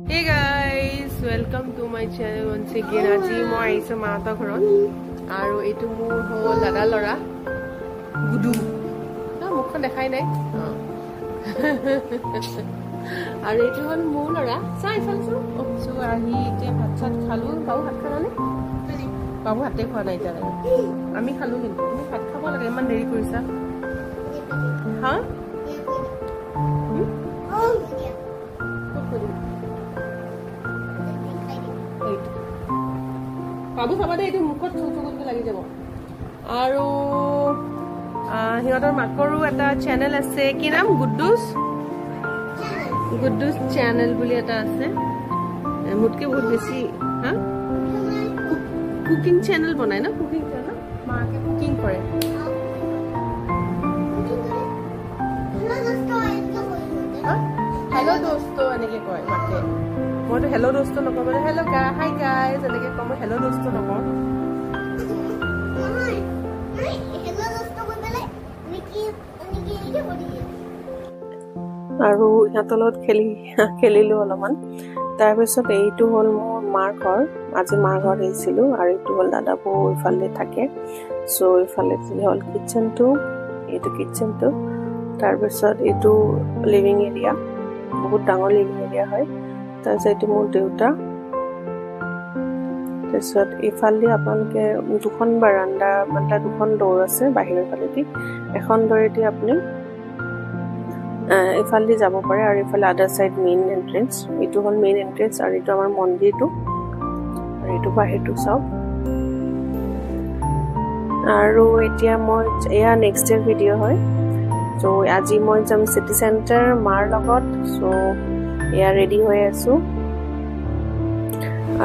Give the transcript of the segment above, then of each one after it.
Hey guys, welcome to my channel once again. Aji moi aise maata ghoron aru etu mur hol dada lora gudu na mukhon dekhai nai aru etu hol mur lora sai falso so ahi te bhat chat khalu babu hat khana ne babu hatte khwa nai jare ami khalu kintu ami bhat khabo lage man deri korisa ha বাবু খাবাদে এইটো মুখত চুচুগুত লাগি যাব আৰু হিহঁতৰ মাকৰো এটা channel আছে কি নাম গুড্ডুস চেনেল বুলি এটা আছে মুটকে বহুত বেছি হা কুকিং চেনেল বনাই না কুকিং চেনেল মাকে কুকিং কৰে হেল্ল' দোস্ত এনেকে কয় মাকে মই হেল্ল' দোস্ত নকওঁ মানে হেল্ল' হাই গাইজ এনেকে কওঁ মই হেল্ল' দোস্ত নকওঁ আৰু ইহঁতৰ লগত খেলিলোঁ অলপমান তাৰপিছত এইটো হ'ল মোৰ মাৰ ঘৰ আজি মাৰ ঘৰত আহিছিলোঁ আৰু এইটো হ'ল দাদা বৌ ইফালে থাকে চ' ইফালে হ'ল কিটচেনটো এইটো কিটচেনটো তাৰপিছত এইটো লিভিং এৰিয়া বহুত ডাঙৰ লিভিং এৰিয়া হয় তাৰপিছত এইটো মোৰ দেউতা তাৰপিছত ইফালে আপোনালোকে দুখন বাৰাণ্ডা মানে দুখন দৌৰ আছে বাহিৰৰ ফালেদি এখন দৌৰেদি আপুনি ইফালে যাব পাৰে আৰু ইফালে আদাৰ চাইড মেইন এন্ট্ৰেন্স এইটো হ'ল মেইন এন্ট্ৰেন্স আৰু এইটো আমাৰ মন্দিৰটো আৰু এইটো বাহিৰটো চাওক আৰু এতিয়া মই এয়া নেক্সট ডে ভিডিঅ' হয় চ' আজি মই যাম চিটি চেণ্টাৰ মাৰ লগত চ' এয়া ৰেডি হৈ আছোঁ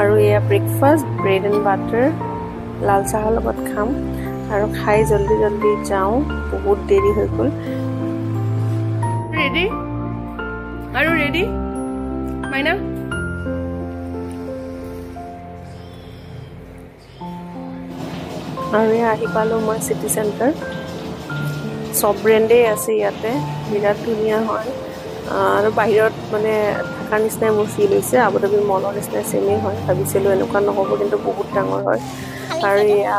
আৰু এয়া ব্ৰেকফাষ্ট ব্ৰেড এণ্ড বাটাৰ লাল চাহৰ লগত খাম আৰু খাই জল্দি জল্দি যাওঁ বহুত দেৰি হৈ গ'ল ৰেডি আৰু ৰেডি মাইনা আৰু এয়া আহি পালোঁ মই চিটি চেণ্টাৰ চব ব্ৰেণ্ডেই আছে ইয়াতে বিৰাট ধুনীয়া হয় আৰু বাহিৰত মানে থকাৰ নিচিনাই মোৰ ফিল হৈছে আবুধাবি মলৰ নিচিনাই চেমেই হয় ভাবিছিলোঁ এনেকুৱা নহ'ব কিন্তু বহুত ডাঙৰ হয় আৰু এয়া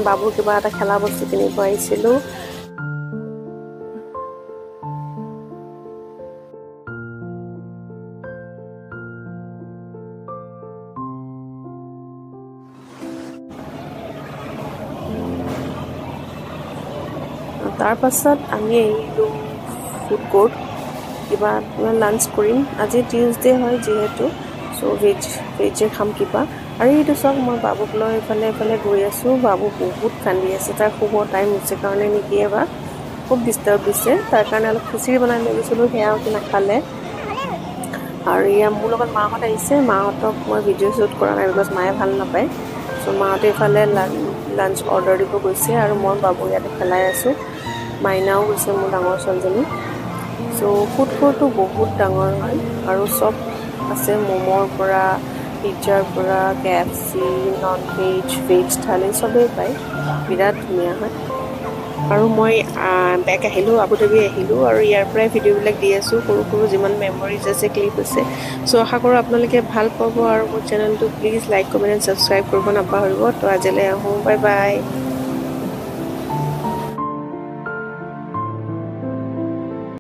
বাবুৰ কিবা এটা খেলা বস্তু কিনিব আহিছিলোঁ তাৰ পাছত আমি আহিলোঁ ফুড কোৰ্ট কিবা লাঞ্চ কৰিম আজি টিউজডে হয় যিহেতু চ' ভেজে খাম কিবা আৰু এইটো চাওক মই বাবুক লৈ এইফালে গৈ আছোঁ বাবু বহুত কান্দি আছে তাৰ শুব টাইম হৈছে কাৰণে নেকি এবাৰ খুব ডিষ্টাৰ্ব দিছে তাৰ কাৰণে অলপ খিচিৰি বনাই লৈ গৈছিলোঁ সেয়াও নাখালে আৰু এয়া মোৰ লগত মাহঁত আহিছে মাহঁতক মই ভিডিঅ' শ্বুট কৰা নাই বিকজ মায়ে ভাল নাপায় চ' মাহঁতে এইফালে লাঞ্চ অৰ্ডাৰ দিব গৈছে আৰু মই বাবু ইয়াতে খেলাই আছোঁ মাইনাও গৈছে মোৰ ডাঙৰ ছোৱালীজনী চ' ফুড কোৰ্টটো বহুত ডাঙৰ হয় আৰু চব আছে ম'মৰ পৰা পিজ্জাৰ পৰা KFC নন ভেজ থালি চবেই পায় বিৰাট ধুনীয়া হয় আৰু মই বেক আহিলোঁ আবুধাবি আহিলোঁ আৰু ইয়াৰ পৰাই ভিডিঅ'বিলাক দি আছোঁ সৰু সৰু যিমান মেমৰিজ আছে ক্লিপ আছে চ' আশা কৰোঁ আপোনালোকে ভাল পাব আৰু মোৰ চেনেলটো please like comment and subscribe কৰিব নাপাহৰিব তো আজিলৈ আহোঁ বাই বাই